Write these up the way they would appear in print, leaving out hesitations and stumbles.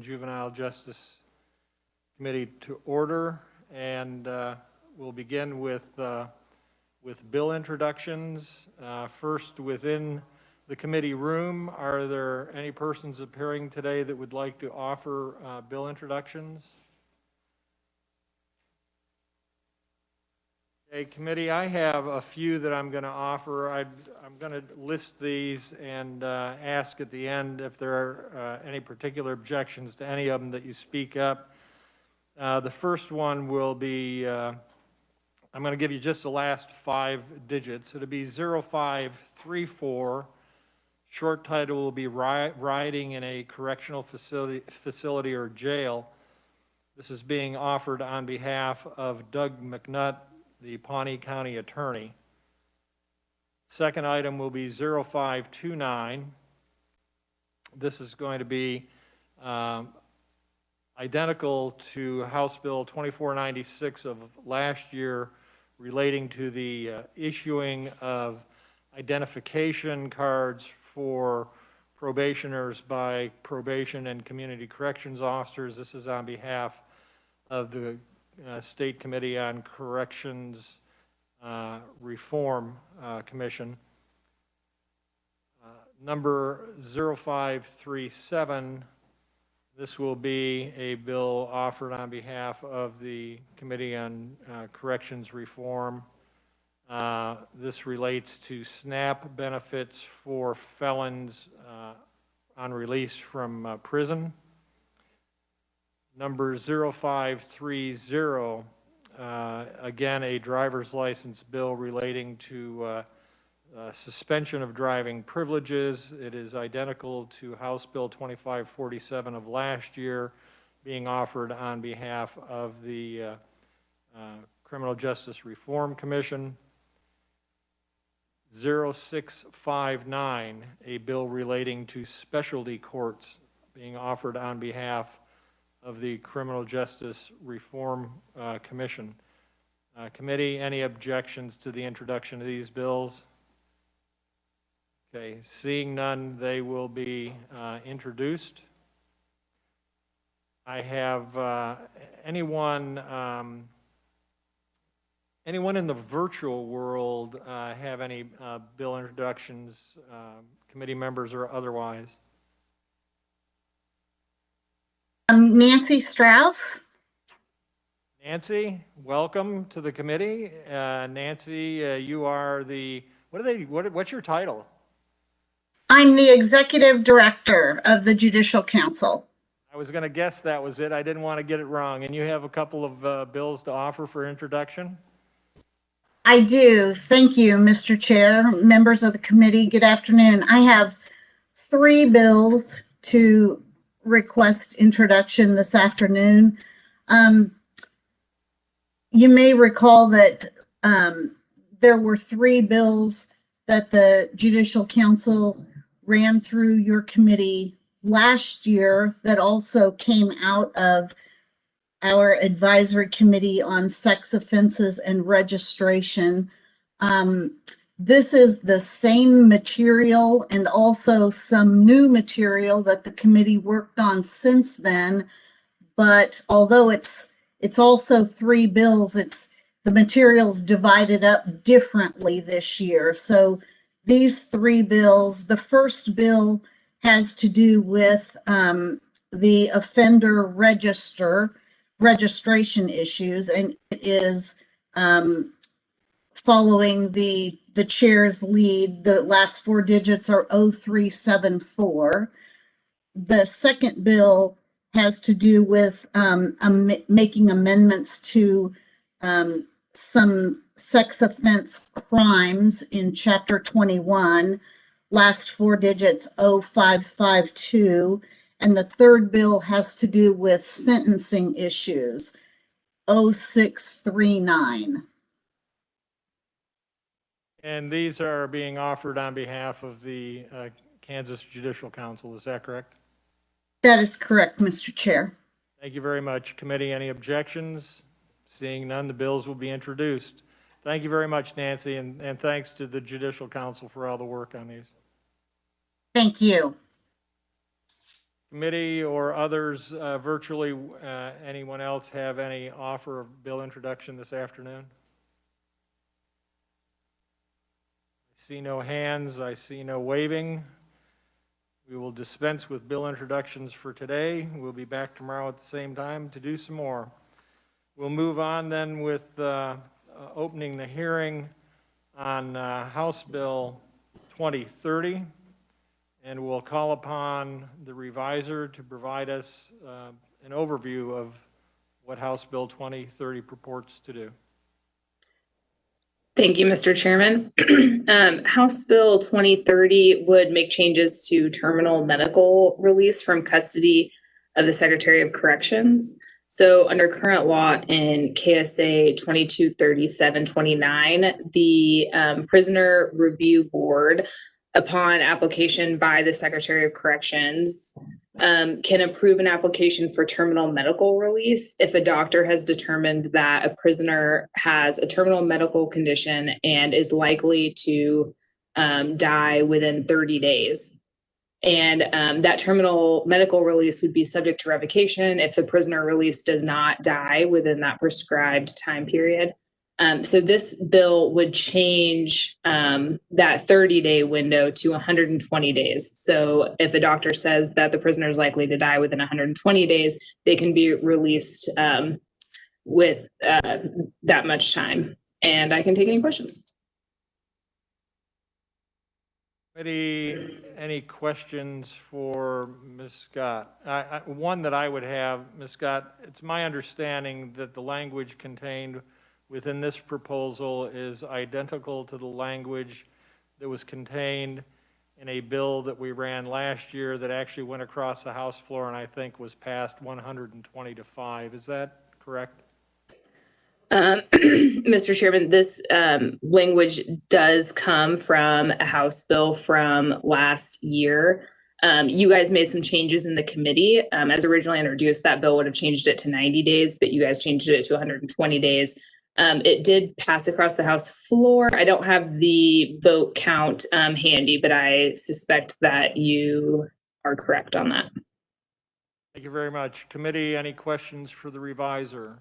and Juvenile Justice Committee to order, and we'll begin with bill introductions. First, within the committee room, are there any persons appearing today that would like to offer bill introductions? Okay, committee, I have a few that I'm going to offer. I'm going to list these and ask at the end if there are any particular objections to any of them that you speak up. The first one will be, I'm going to give you just the last 5 digits. It'll be 0534. Short title will be rioting in a correctional facility or jail. This is being offered on behalf of Doug McNutt, the Pawnee County Attorney. Second item will be 0529. This is going to be identical to House Bill 2496 of last year, relating to the issuing of identification cards for probationers by probation and community corrections officers. This is on behalf of the State Committee on Corrections Reform Commission. Number 0537, this will be a bill offered on behalf of the Committee on Corrections Reform. This relates to SNAP benefits for felons on release from prison. Number 0530, again, a driver's license bill relating to suspension of driving privileges. It is identical to House Bill 2547 of last year, being offered on behalf of the Criminal Justice Reform Commission. 0659, a bill relating to specialty courts, being offered on behalf of the Criminal Justice Reform Commission. Committee, any objections to the introduction of these bills? Okay, seeing none, they will be introduced. I have anyone in the virtual world have any bill introductions, committee members or otherwise? Nancy Strauss. Nancy, welcome to the committee. Nancy, you are the, what's your title? I'm the executive director of the Judicial Council. I was going to guess that was it. I didn't want to get it wrong. And you have a couple of bills to offer for introduction? I do. Thank you, Mr. Chair, members of the committee. Good afternoon. I have 3 bills to request introduction this afternoon. You may recall that there were 3 bills that the Judicial Council ran through your committee last year that also came out of our advisory committee on sex offenses and registration. This is the same material and also some new material that the committee worked on since then. But although it's also 3 bills, the material's divided up differently this year. So these 3 bills, the first bill has to do with the offender registration issues, and it is following the chair's lead. The last 4 digits are 0374. The second bill has to do with making amendments to some sex offense crimes in Chapter 21, last 4 digits 0552. And the third bill has to do with sentencing issues, 0639. And these are being offered on behalf of the Kansas Judicial Council, is that correct? That is correct, Mr. Chair. Thank you very much. Committee, any objections? Seeing none, the bills will be introduced. Thank you very much, Nancy, and thanks to the Judicial Council for all the work on these. Thank you. Committee or others virtually, anyone else have any offer of bill introduction this afternoon? I see no hands. I see no waving. We will dispense with bill introductions for today. We'll be back tomorrow at the same time to do some more. We'll move on then with opening the hearing on House Bill 2030, and we'll call upon the reviser to provide us an overview of what House Bill 2030 purports to do. Thank you, Mr. Chairman. House Bill 2030 would make changes to terminal medical release from custody of the Secretary of Corrections. So under current law in KSA 223729, the Prisoner Review Board, upon application by the Secretary of Corrections, can approve an application for terminal medical release if a doctor has determined that a prisoner has a terminal medical condition and is likely to die within 30 days. And that terminal medical release would be subject to revocation if the prisoner release does not die within that prescribed time period. So this bill would change that 30-day window to 120 days. So if a doctor says that the prisoner is likely to die within 120 days, they can be released with that much time. And I can take any questions. Any questions for Ms. Scott? One that I would have, Ms. Scott, it's my understanding that the language contained within this proposal is identical to the language that was contained in a bill that we ran last year that actually went across the House floor and I think was passed 120 to 5. Is that correct? Mr. Chairman, this language does come from a House bill from last year. You guys made some changes in the committee. As originally introduced, that bill would have changed it to 90 days, but you guys changed it to 120 days. It did pass across the House floor. I don't have the vote count handy, but I suspect that you are correct on that. Thank you very much. Committee, any questions for the reviser?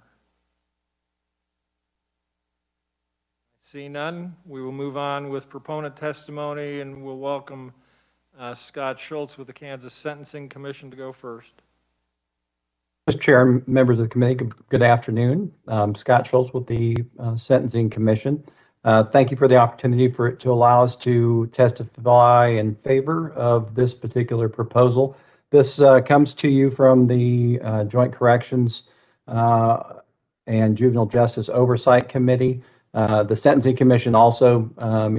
See none. We will move on with proponent testimony, and we'll welcome Scott Schultz with the Kansas Sentencing Commission to go first. Mr. Chair, members of the committee, good afternoon. Scott Schultz with the Sentencing Commission. Thank you for the opportunity to allow us to testify in favor of this particular proposal. This comes to you from the Joint Corrections and Juvenile Justice Oversight Committee. The Sentencing Commission also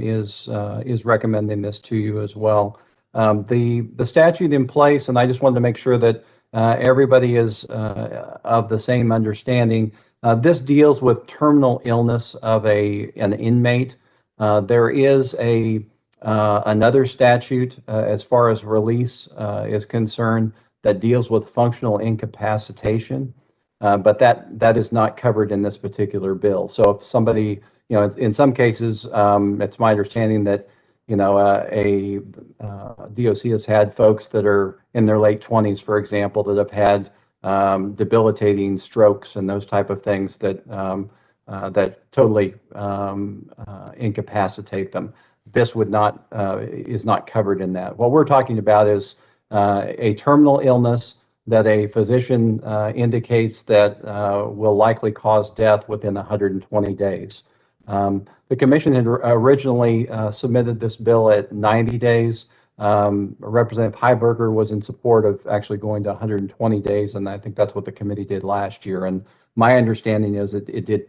is recommending this to you as well. The statute in place, and I just wanted to make sure that everybody is of the same understanding. This deals with terminal illness of an inmate. There is another statute as far as release is concerned that deals with functional incapacitation, but that is not covered in this particular bill. So if somebody, in some cases, it's my understanding that a DOC has had folks that are in their late 20s, for example, that have had debilitating strokes and those type of things that totally incapacitate them. This is not covered in that. What we're talking about is a terminal illness that a physician indicates that will likely cause death within 120 days. The commission had originally submitted this bill at 90 days. Representative Heiberger was in support of actually going to 120 days, and I think that's what the committee did last year. And my understanding is that it did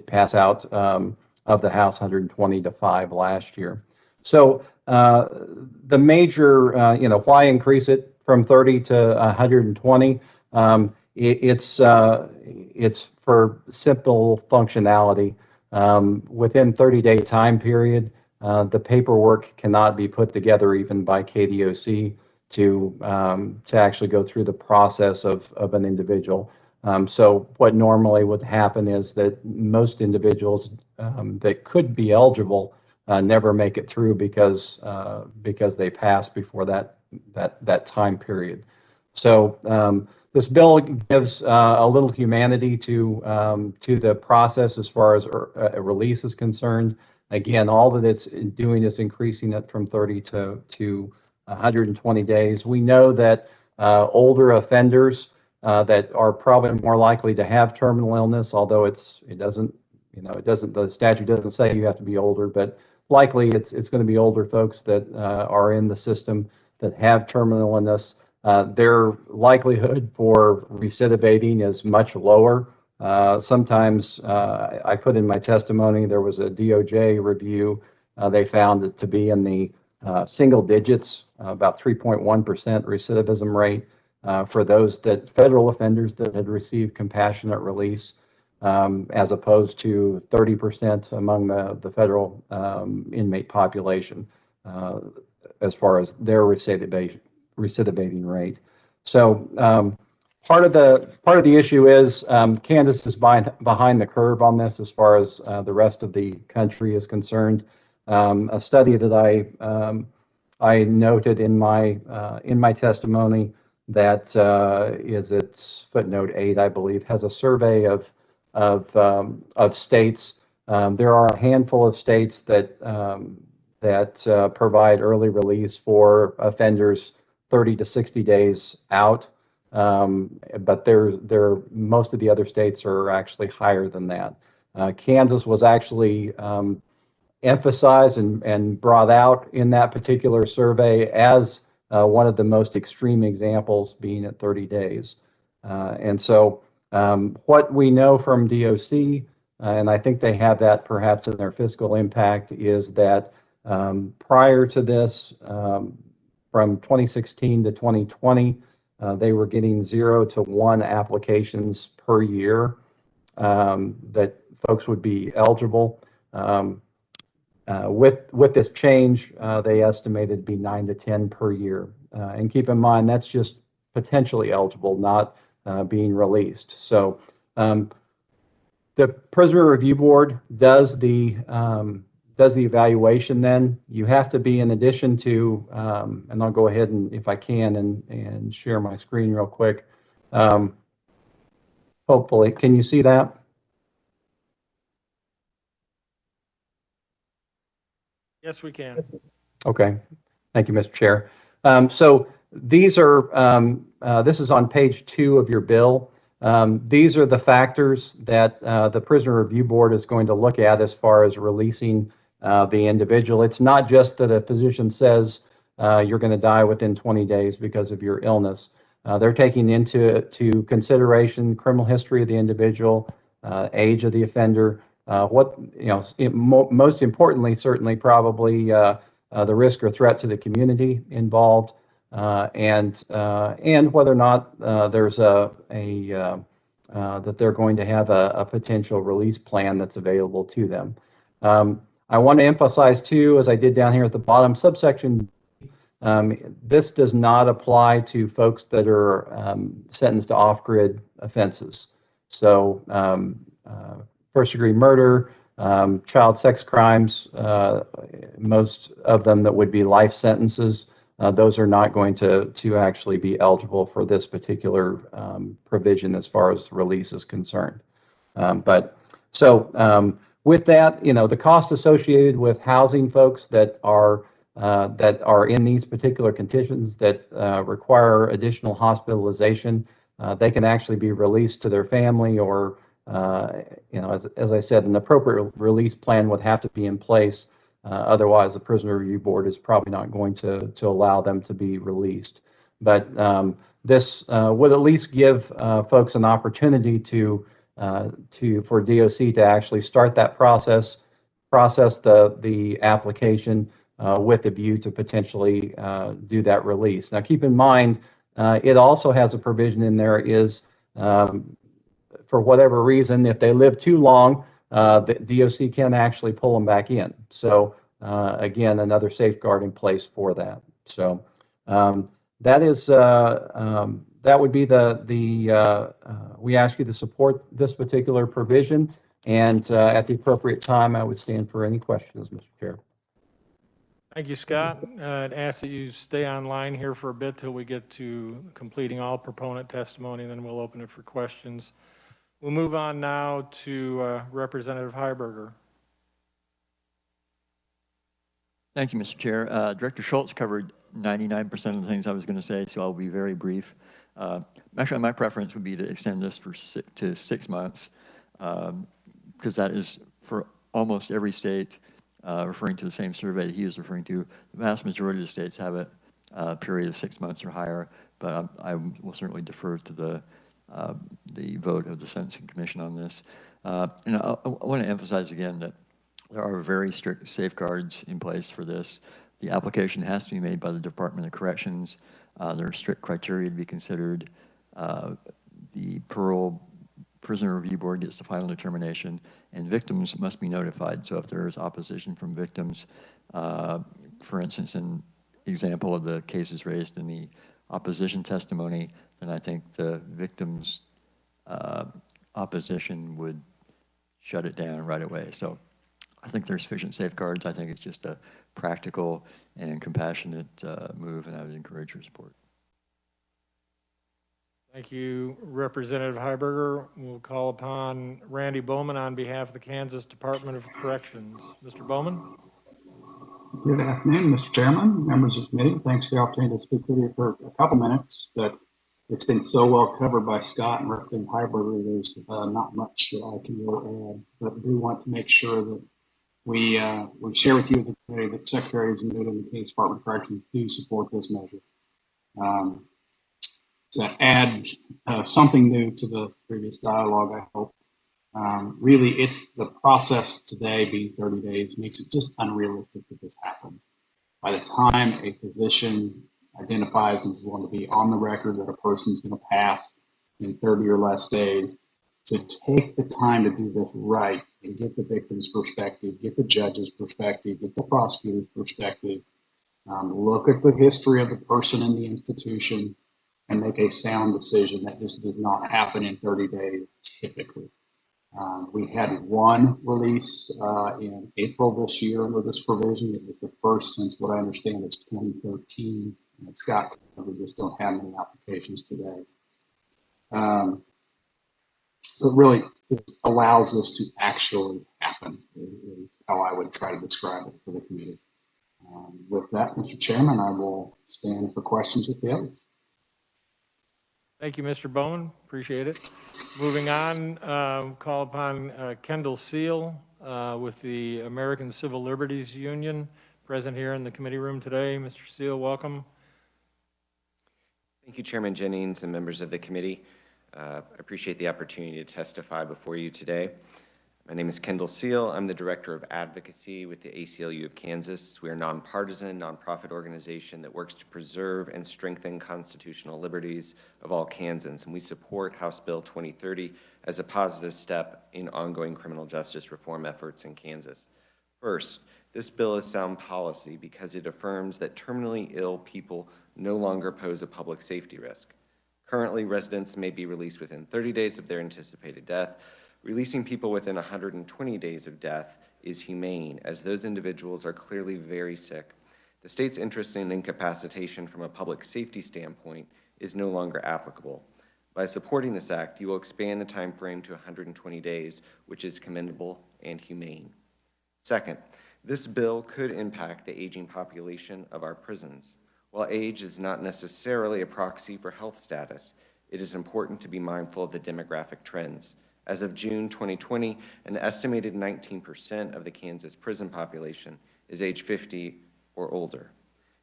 pass out of the House 120 to 5 last year. So the major, why increase it from 30 to 120? It's for simple functionality. Within 30-day time period, the paperwork cannot be put together even by KDOC to actually go through the process of an individual. So what normally would happen is that most individuals that could be eligible never make it through because they pass before that time period. So this bill gives a little humanity to the process as far as a release is concerned. Again, all that it's doing is increasing it from 30 to 120 days. We know that older offenders that are probably more likely to have terminal illness, although it doesn't, the statute doesn't say you have to be older, but likely it's going to be older folks that are in the system that have terminal illness. Their likelihood for recidivating is much lower. Sometimes I put in my testimony, there was a DOJ review. They found it to be in the single digits, about 3.1% recidivism rate for those federal offenders that had received compassionate release, as opposed to 30% among the federal inmate population as far as their recidivating rate. So part of the issue is Kansas is behind the curve on this as far as the rest of the country is concerned. A study that I noted in my testimony that is its footnote 8, I believe, has a survey of states. There are a handful of states that provide early release for offenders 30 to 60 days out, but most of the other states are actually higher than that. Kansas was actually emphasized and brought out in that particular survey as one of the most extreme examples, being at 30 days. And so what we know from DOC, and I think they have that perhaps in their fiscal impact, is that prior to this, from 2016 to 2020, they were getting 0 to 1 applications per year that folks would be eligible. With this change, they estimated to be 9 to 10 per year. And keep in mind, that's just potentially eligible, not being released. So the Prisoner Review Board does the evaluation. Then you have to be, in addition to, and I'll go ahead and, if I can, and share my screen real quick. Hopefully, can you see that? Yes, we can. Okay, thank you, Mr. Chair. So these are, this is on page 2 of your bill. These are the factors that the Prisoner Review Board is going to look at as far as releasing the individual. It's not just that a physician says you're going to die within 20 days because of your illness. They're taking into consideration criminal history of the individual, age of the offender, most importantly, certainly probably the risk or threat to the community involved, and whether or not there's that they're going to have a potential release plan that's available to them. I want to emphasize too, as I did down here at the bottom, subsection this does not apply to folks that are sentenced to off-grid offenses. So first-degree murder, child sex crimes, most of them that would be life sentences, those are not going to actually be eligible for this particular provision as far as release is concerned. With that, the cost associated with housing folks that are in these particular conditions that require additional hospitalization, they can actually be released to their family, or as I said, an appropriate release plan would have to be in place. Otherwise, the Prisoner Review Board is probably not going to allow them to be released. But this would at least give folks an opportunity for DOC to actually start that process the application with a view to potentially do that release. Now, keep in mind, it also has a provision in there is, for whatever reason, if they live too long, the DOC can actually pull them back in. So again, another safeguard in place for that. So that would be we ask you to support this particular provision, and at the appropriate time, I would stand for any questions, Mr. Chair. Thank you, Scott. I'd ask that you stay online here for a bit till we get to completing all proponent testimony, then we'll open it for questions. We'll move on now to Representative Heiberger. Thank you, Mr. Chair. Director Schultz covered 99% of the things I was going to say, so I'll be very brief. Actually, my preference would be to extend this for 6 months, because that is for almost every state, referring to the same survey that he is referring to. The vast majority of the states have a period of 6 months or higher, but I will certainly defer to the vote of the Sentencing Commission on this. And I want to emphasize again that there are very strict safeguards in place for this. The application has to be made by the Department of Corrections. There are strict criteria to be considered. The parole prisoner review board gets the final determination, and victims must be notified. So if there is opposition from victims, for instance, an example of the cases raised in the opposition testimony, then I think the victim's opposition would shut it down right away. So I think there's sufficient safeguards. I think it's just a practical and compassionate move, and I would encourage your support. Thank you, Representative Heiberger. We'll call upon Randy Bowman on behalf of the Kansas Department of Corrections. Mr. Bowman? Good afternoon, Mr. Chairman, members of the committee. Thanks for the opportunity to speak with you for a couple minutes, but it's been so well covered by Scott and Representative Heiberger, there's not much that I can really add, but I do want to make sure that we share with you, the committee, that secretaries and the Kansas Department of Corrections do support this measure. To add something new to the previous dialogue, I hope. Really, it's the process today being 30 days makes it just unrealistic that this happens. By the time a physician identifies and is willing to be on the record that a person's going to pass in 30 or less days, to take the time to do this right and get the victim's perspective, get the judge's perspective, get the prosecutor's perspective, look at the history of the person in the institution, and make a sound decision. That just does not happen in 30 days typically. We had one release in April this year under this provision. It was the first since what I understand is 2013. And Scott, we just don't have many applications today. So it really allows this to actually happen is how I would try to describe it for the committee. With that, Mr. Chairman, I will stand for questions with the others. Thank you, Mr. Bowman. Appreciate it. Moving on, call upon Kendall Seal with the American Civil Liberties Union, present here in the committee room today. Mr. Seal, welcome. Thank you, Chairman Jennings and members of the committee. I appreciate the opportunity to testify before you today. My name is Kendall Seal. I'm the Director of Advocacy with the ACLU of Kansas. We are a nonpartisan, nonprofit organization that works to preserve and strengthen constitutional liberties of all Kansans, and we support House Bill 2030 as a positive step in ongoing criminal justice reform efforts in Kansas. First, this bill is sound policy because it affirms that terminally ill people no longer pose a public safety risk. Currently, residents may be released within 30 days of their anticipated death. Releasing people within 120 days of death is humane, as those individuals are clearly very sick. The state's interest in incapacitation from a public safety standpoint is no longer applicable. By supporting this act, you will expand the time frame to 120 days, which is commendable and humane. Second, this bill could impact the aging population of our prisons. While age is not necessarily a proxy for health status, it is important to be mindful of the demographic trends. As of June 2020, an estimated 19% of the Kansas prison population is age 50 or older.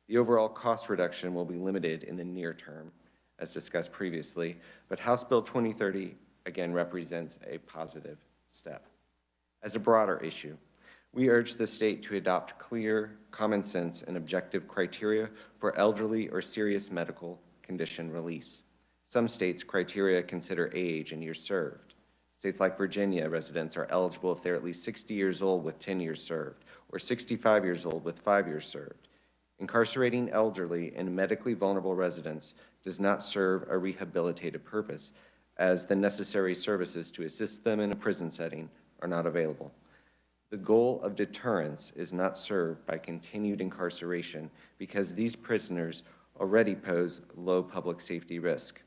The overall cost reduction will be limited in the near term, as discussed previously, but House Bill 2030 again represents a positive step. As a broader issue, we urge the state to adopt clear, common sense, and objective criteria for elderly or serious medical condition release. Some states' criteria consider age and years served. States like Virginia, residents are eligible if they're at least 60 years old with 10 years served, or 65 years old with 5 years served. Incarcerating elderly and medically vulnerable residents does not serve a rehabilitative purpose, as the necessary services to assist them in a prison setting are not available. The goal of deterrence is not served by continued incarceration because these prisoners already pose low public safety risk.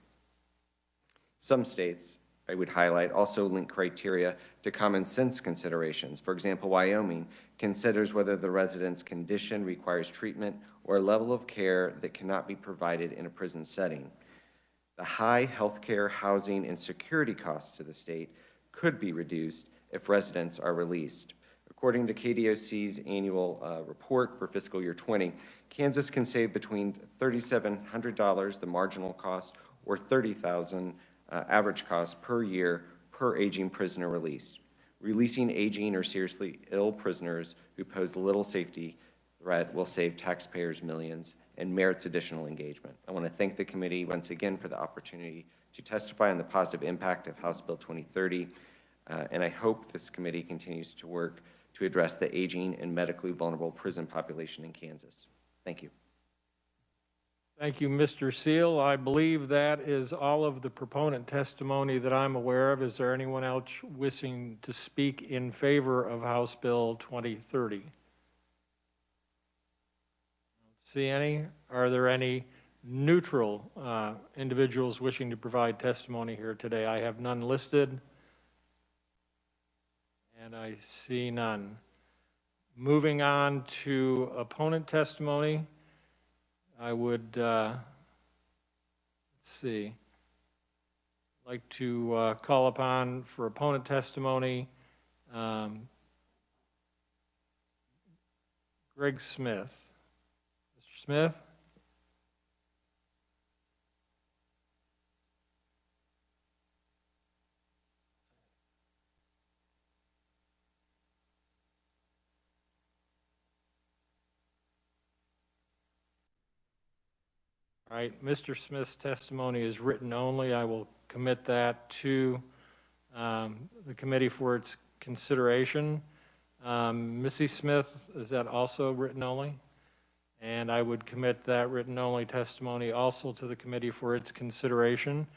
Some states, I would highlight, also link criteria to common sense considerations. For example, Wyoming considers whether the resident's condition requires treatment or a level of care that cannot be provided in a prison setting. The high healthcare, housing, and security costs to the state could be reduced if residents are released. According to KDOC's annual report for fiscal year 20, Kansas can save between $3,700, the marginal cost, or $30,000 average cost per year per aging prisoner released. Releasing aging or seriously ill prisoners who pose little safety threat will save taxpayers millions and merits additional engagement. I want to thank the committee once again for the opportunity to testify on the positive impact of House Bill 2030, and I hope this committee continues to work to address the aging and medically vulnerable prison population in Kansas. Thank you. Thank you, Mr. Seal. I believe that is all of the proponent testimony that I'm aware of. Is there anyone else wishing to speak in favor of House Bill 2030? See any? Are there any neutral individuals wishing to provide testimony here today? I have none listed, and I see none. Moving on to opponent testimony, I would, let's see, like to call upon for opponent testimony Greg Smith. Mr. Smith? All right, Mr. Smith's testimony is written only. I will commit that to the committee for its consideration. Missy Smith, is that also written only? And I would commit that written only testimony also to the committee for its consideration.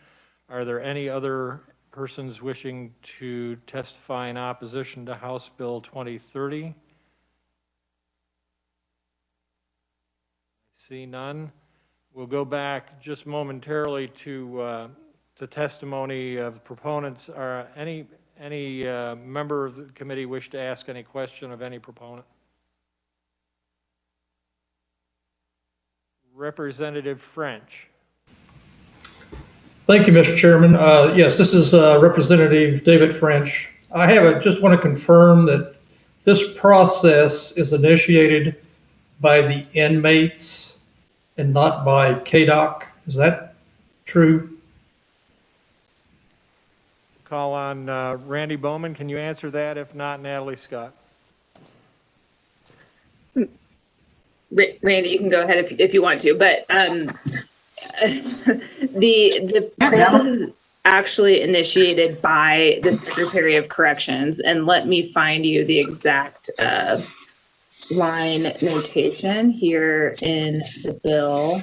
Are there any other persons wishing to testify in opposition to House Bill 2030? I see none. We'll go back just momentarily to testimony of proponents. Are any member of the committee wish to ask any question of any proponent? Representative French. Thank you, Mr. Chairman. Yes, this is Representative David French. Just want to confirm that this process is initiated by the inmates and not by KDOC. Is that true? Call on Randy Bowman. Can you answer that? If not, Natalie Scott. Randy, you can go ahead if you want to, but the process is actually initiated by the Secretary of Corrections, and let me find you the exact line notation here in the bill.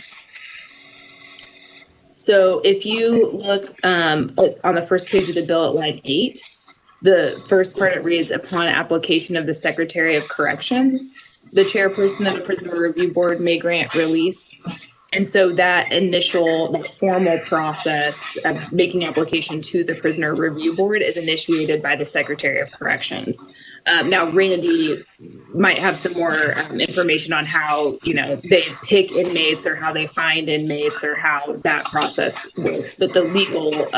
So if you look on the first page of the bill at line 8, the first part, it reads, upon application of the Secretary of Corrections, the chairperson of the Prisoner Review Board may grant release. And so that formal process of making application to the Prisoner Review Board is initiated by the Secretary of Corrections. Now, Randy might have some more information on how, they pick inmates or how they find inmates or how that process works, but the legal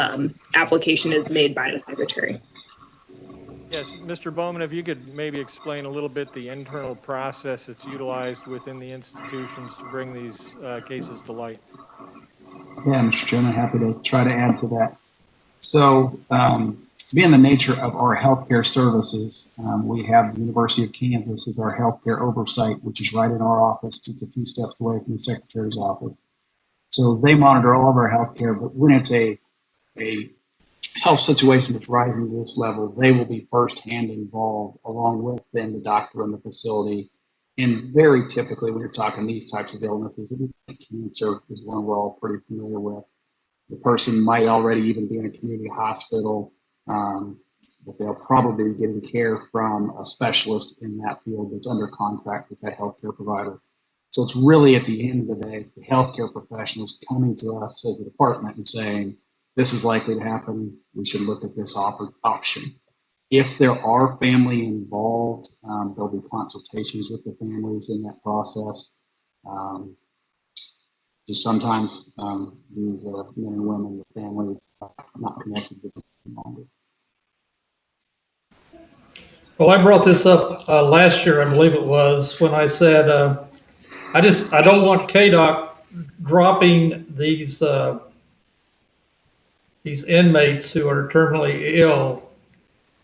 application is made by the Secretary. Yes, Mr. Bowman, if you could maybe explain a little bit the internal process that's utilized within the institutions to bring these cases to light. Yeah, Mr. Chairman, happy to try to add to that. So, being the nature of our healthcare services, we have the University of Kansas as our healthcare oversight, which is right in our office, just a few steps away from the Secretary's office. So they monitor all of our healthcare, but when it's a health situation that's rising to this level, they will be firsthand involved along with then the doctor in the facility. And very typically, when you're talking these types of illnesses, cancer is one we're all pretty familiar with. The person might already even be in a community hospital. but they'll probably be getting care from a specialist in that field that's under contract with that healthcare provider. So it's really, at the end of the day, it's the healthcare professionals coming to us as a department and saying, this is likely to happen. We should look at this option. If there are family involved, there'll be consultations with the families in that process. Just sometimes these men and women with family are not connected with them any longer. Well, I brought this up last year, I believe it was, when I said I don't want KDOC dropping these inmates who are terminally ill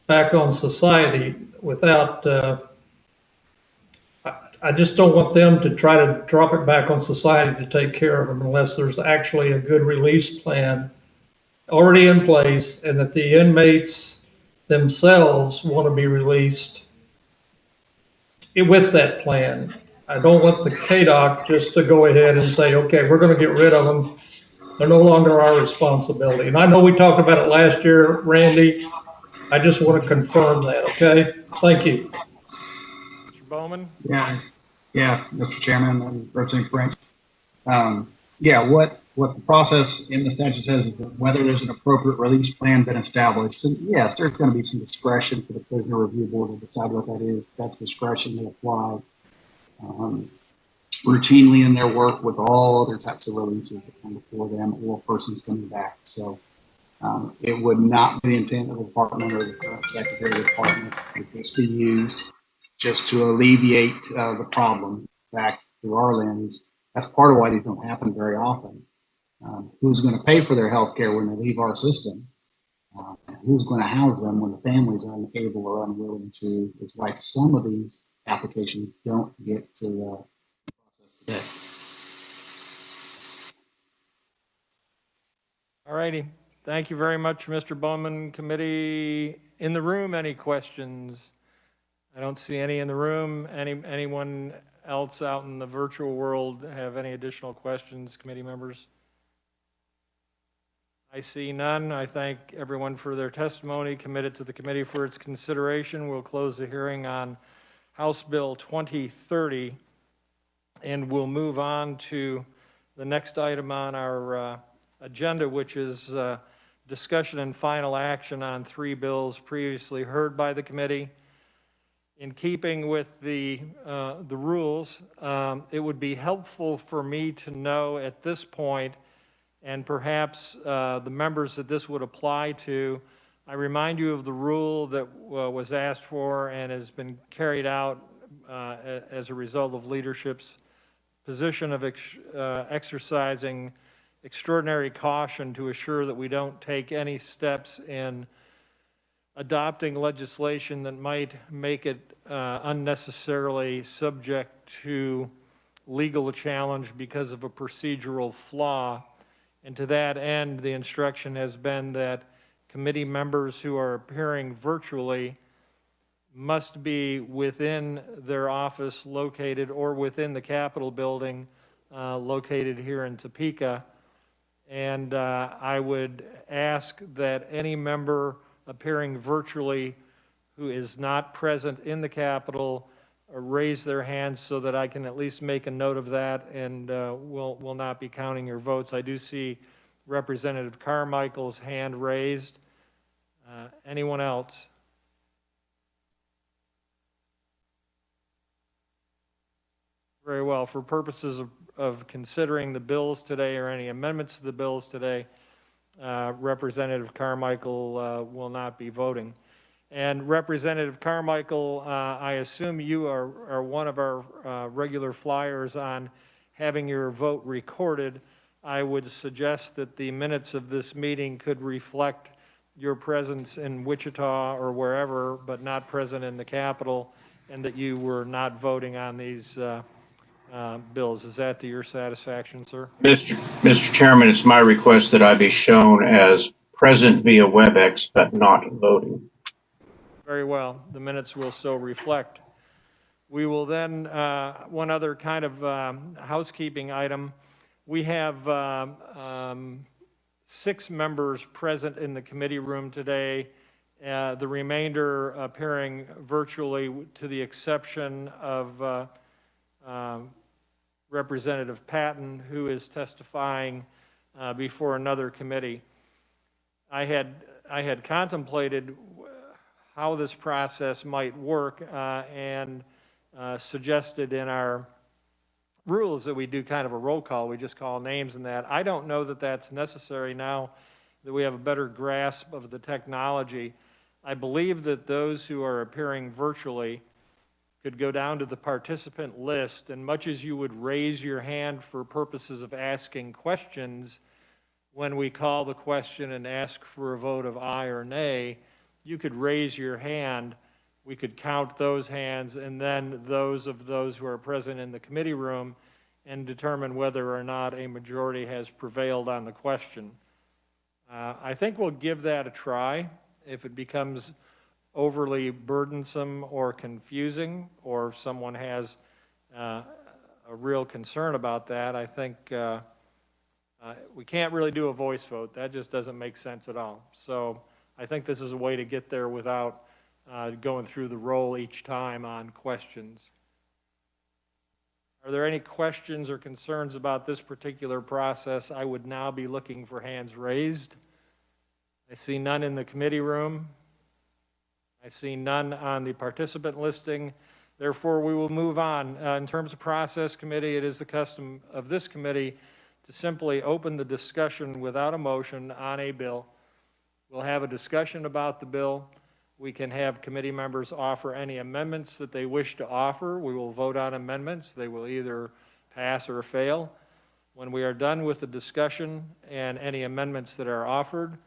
back on society without. I just don't want them to try to drop it back on society to take care of them unless there's actually a good release plan already in place, and that the inmates themselves want to be released with that plan. I don't want the KDOC just to go ahead and say, okay, we're going to get rid of them. They're no longer our responsibility. And I know we talked about it last year, Randy. I just want to confirm that, okay? Thank you. Mr. Bowman? Yeah, Mr. Chairman and Representative French. Yeah, what the process in the statute says is that whether there's an appropriate release plan been established, and yes, there's going to be some discretion for the Prisoner Review Board to decide what that is. That's discretion they apply routinely in their work with all other types of releases that come before them or persons coming back. So it would not be the intent of the department or the current secretary of the department that this be used just to alleviate the problem. In fact, through our lens, that's part of why these don't happen very often. Who's going to pay for their health care when they leave our system? Who's going to house them when the families are unable or unwilling to? Is why some of these applications don't get to the process today. All righty. Thank you very much, Mr. Bowman. Committee in the room, any questions? I don't see any in the room. Anyone else out in the virtual world have any additional questions, committee members? I see none. I thank everyone for their testimony, committed to the committee for its consideration. We'll close the hearing on House Bill 2030, and we'll move on to the next item on our agenda, which is discussion and final action on 3 bills previously heard by the committee. In keeping with the rules, it would be helpful for me to know at this point, and perhaps the members that this would apply to. I remind you of the rule that was asked for and has been carried out as a result of leadership's position of exercising extraordinary caution to assure that we don't take any steps in adopting legislation that might make it unnecessarily subject to legal challenge because of a procedural flaw. And to that end, the instruction has been that committee members who are appearing virtually must be within their office located or within the Capitol building located here in Topeka. And I would ask that any member appearing virtually who is not present in the Capitol raise their hands so that I can at least make a note of that, and we'll not be counting your votes. I do see Representative Carmichael's hand raised. Anyone else? Very well. For purposes of considering the bills today or any amendments to the bills today, Representative Carmichael will not be voting. And Representative Carmichael, I assume you are one of our regular flyers on having your vote recorded. I would suggest that the minutes of this meeting could reflect your presence in Wichita or wherever, but not present in the Capitol, and that you were not voting on these bills. Is that to your satisfaction, sir? Mr. Chairman, it's my request that I be shown as present via WebEx, but not voting. Very well. The minutes will so reflect. We will then, one other kind of housekeeping item. We have 6 members present in the committee room today, the remainder appearing virtually to the exception of Representative Patton, who is testifying before another committee. I had contemplated how this process might work and suggested in our rules that we do kind of a roll call. We just call names and that. I don't know that that's necessary now that we have a better grasp of the technology. I believe that those who are appearing virtually could go down to the participant list, and much as you would raise your hand for purposes of asking questions, when we call the question and ask for a vote of aye or nay, you could raise your hand. We could count those hands and then those who are present in the committee room and determine whether or not a majority has prevailed on the question. I think we'll give that a try. If it becomes overly burdensome or confusing, or if someone has a real concern about that, I think we can't really do a voice vote. That just doesn't make sense at all. So I think this is a way to get there without going through the roll each time on questions. Are there any questions or concerns about this particular process? I would now be looking for hands raised. I see none in the committee room. I see none on the participant listing. Therefore, we will move on. In terms of process committee, it is the custom of this committee to simply open the discussion without a motion on a bill. We'll have a discussion about the bill. We can have committee members offer any amendments that they wish to offer. We will vote on amendments. They will either pass or fail. When we are done with the discussion and any amendments that are offered,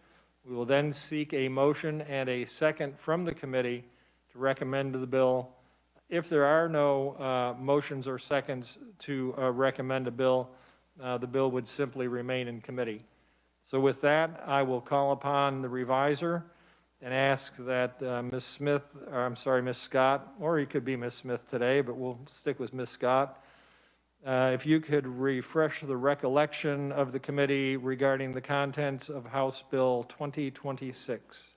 we will then seek a motion and a second from the committee to recommend the bill. If there are no motions or seconds to recommend a bill, the bill would simply remain in committee. So with that, I will call upon the reviser and ask that Ms. Smith, or I'm sorry, Ms. Scott, or it could be Ms. Smith today, but we'll stick with Ms. Scott. If you could refresh the recollection of the committee regarding the contents of House Bill 2026.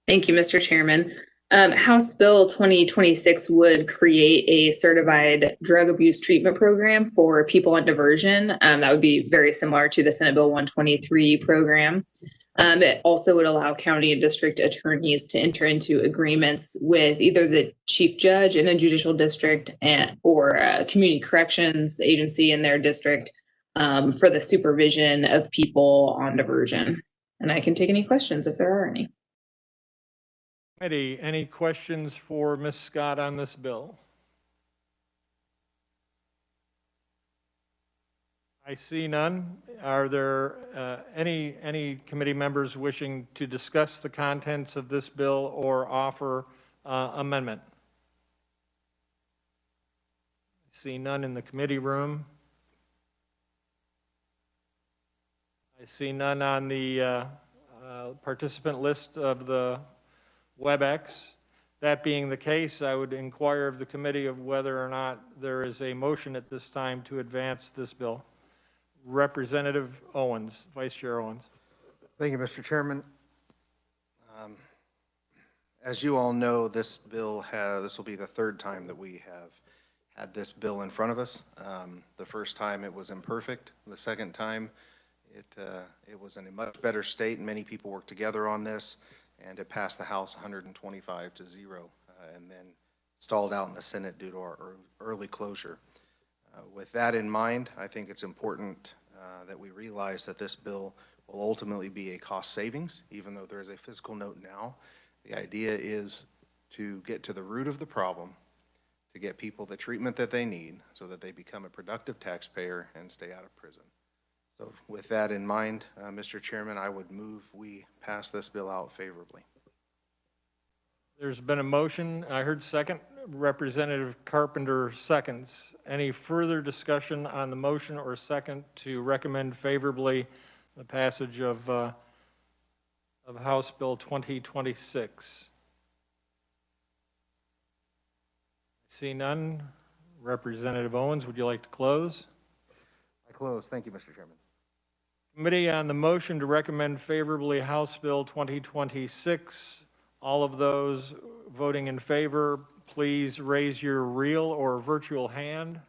Thank you, Mr. Chairman. House Bill 2026 would create a certified drug abuse treatment program for people on diversion. That would be very similar to the Senate Bill 123 program. It also would allow county and district attorneys to enter into agreements with either the chief judge in a judicial district or a community corrections agency in their district for the supervision of people on diversion. And I can take any questions if there are any. Committee, any questions for Ms. Scott on this bill? I see none. Are there any committee members wishing to discuss the contents of this bill or offer amendment? I see none in the committee room. I see none on the participant list of the WebEx. That being the case, I would inquire of the committee of whether or not there is a motion at this time to advance this bill. Representative Owens, Vice Chair Owens. Thank you, Mr. Chairman. As you all know, this bill this will be the third time that we have had this bill in front of us. The first time it was imperfect. The second time it was in a much better state, and many people worked together on this, and it passed the House 125 to 0, and then stalled out in the Senate due to our early closure. With that in mind, I think it's important that we realize that this bill will ultimately be a cost savings, even though there is a fiscal note now. The idea is to get to the root of the problem, to get people the treatment that they need so that they become a productive taxpayer and stay out of prison. So with that in mind, Mr. Chairman, I would move we pass this bill out favorably. There's been a motion. I heard second. Representative Carpenter seconds. Any further discussion on the motion or second to recommend favorably the passage of House Bill 2026? I see none. Representative Owens, would you like to close? I close. Thank you, Mr. Chairman. Committee on the motion to recommend favorably House Bill 2026. All of those voting in favor, please raise your real or virtual hand.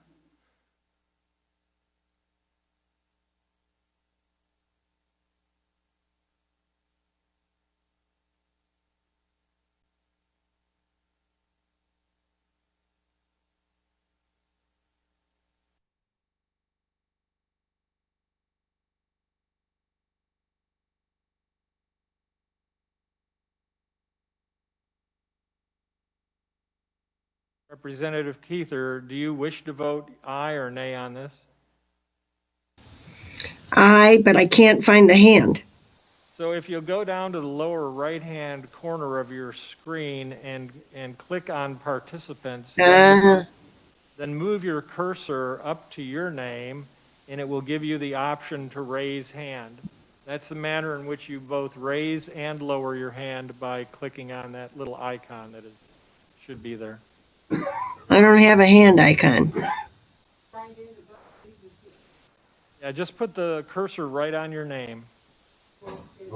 Representative Keither, do you wish to vote aye or nay on this? Aye, but I can't find the hand. So if you'll go down to the lower right-hand corner of your screen and click on participants, then move your cursor up to your name, and it will give you the option to raise hand. That's the manner in which you both raise and lower your hand by clicking on that little icon that should be there. I don't have a hand icon. Yeah, just put the cursor right on your name,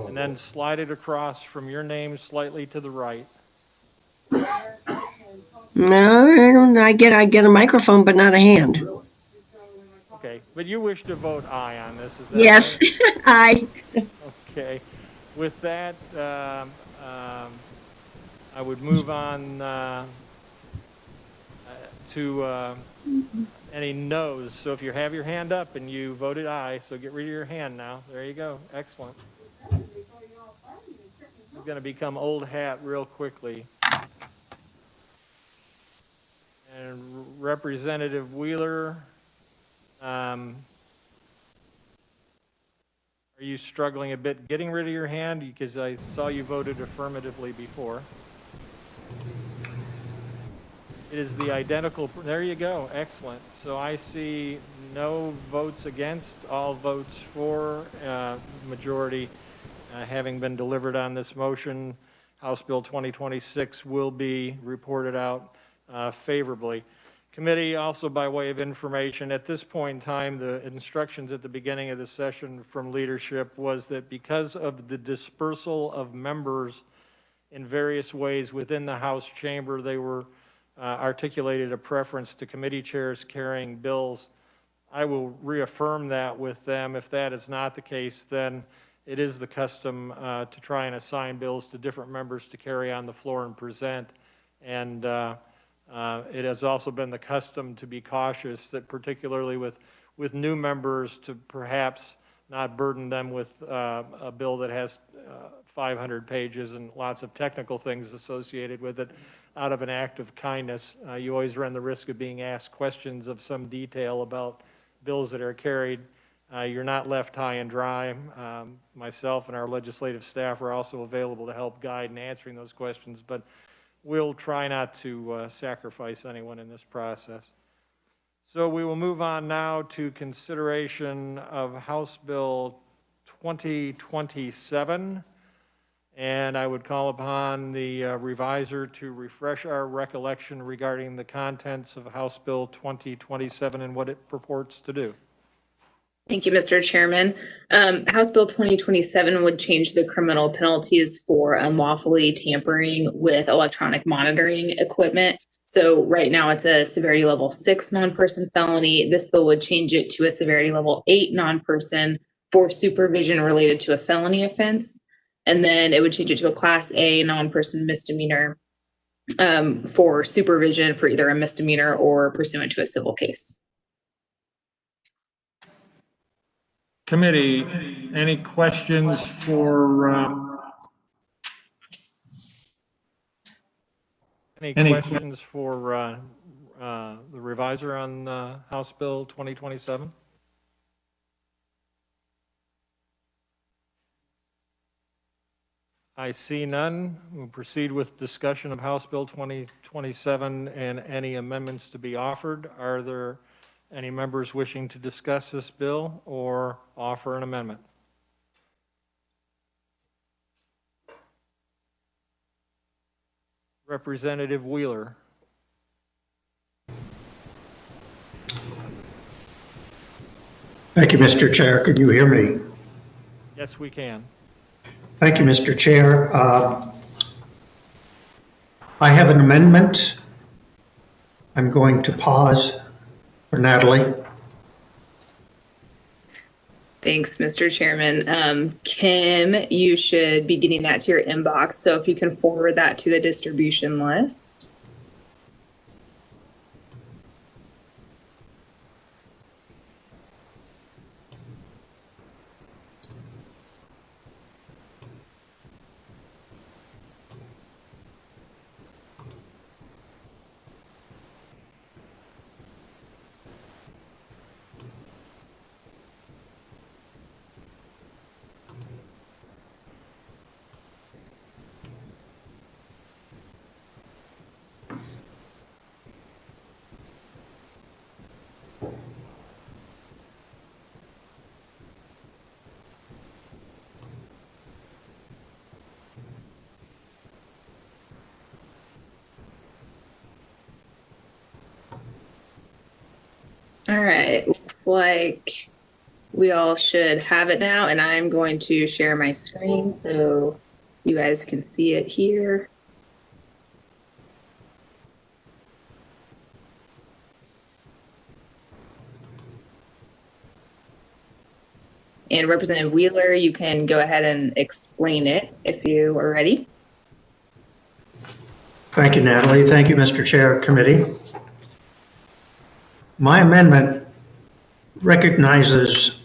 and then slide it across from your name slightly to the right. No, I don't. I get a microphone, but not a hand. Okay, but you wish to vote aye on this, is that Yes, right? aye. Okay, with that, I would move on to any no's. So if you have your hand up and you voted aye, so get rid of your hand now. There you go. Excellent. This is going to become old hat real quickly. And Representative Wheeler, are you struggling a bit getting rid of your hand? Because I saw you voted affirmatively before. It is the identical, there you go, excellent. So I see no votes against, all votes for, majority having been delivered on this motion. House Bill 2026 will be reported out favorably. Committee, also by way of information, at this point in time, the instructions at the beginning of the session from leadership was that because of the dispersal of members in various ways within the House chamber, they were articulated a preference to committee chairs carrying bills. I will reaffirm that with them. If that is not the case, then it is the custom to try and assign bills to different members to carry on the floor and present. And it has also been the custom to be cautious that particularly with new members to perhaps not burden them with a bill that has 500 pages and lots of technical things associated with it. Out of an act of kindness, you always run the risk of being asked questions of some detail about bills that are carried. You're not left high and dry. Myself and our legislative staff are also available to help guide in answering those questions, but we'll try not to sacrifice anyone in this process. So we will move on now to consideration of House Bill 2027. And I would call upon the reviser to refresh our recollection regarding the contents of House Bill 2027 and what it purports to do. Thank you, Mr. Chairman. House Bill 2027 would change the criminal penalties for unlawfully tampering with electronic monitoring equipment. So right now it's a severity level 6 non-person felony. This bill would change it to a severity level 8 non-person for supervision related to a felony offense. And then it would change it to a class A non-person misdemeanor for supervision for either a misdemeanor or pursuant to a civil case. Committee, any questions for the reviser on House Bill 2027? I see none. We'll proceed with discussion of House Bill 2027 and any amendments to be offered. Are there any members wishing to discuss this bill or offer an amendment? Representative Wheeler. Thank you, Mr. Chair. Can you hear me? Yes, we can. Thank you, Mr. Chair. I have an amendment. I'm going to pause for Natalie. Thanks, Mr. Chairman. Kim, you should be getting that to your inbox. So if you can forward that to the distribution list. All right, looks like we all should have it now, and I'm going to share my screen so you guys can see it here. And Representative Wheeler, you can go ahead and explain it if you are ready. Thank you, Natalie. Thank you, Mr. Chair, Committee. My amendment recognizes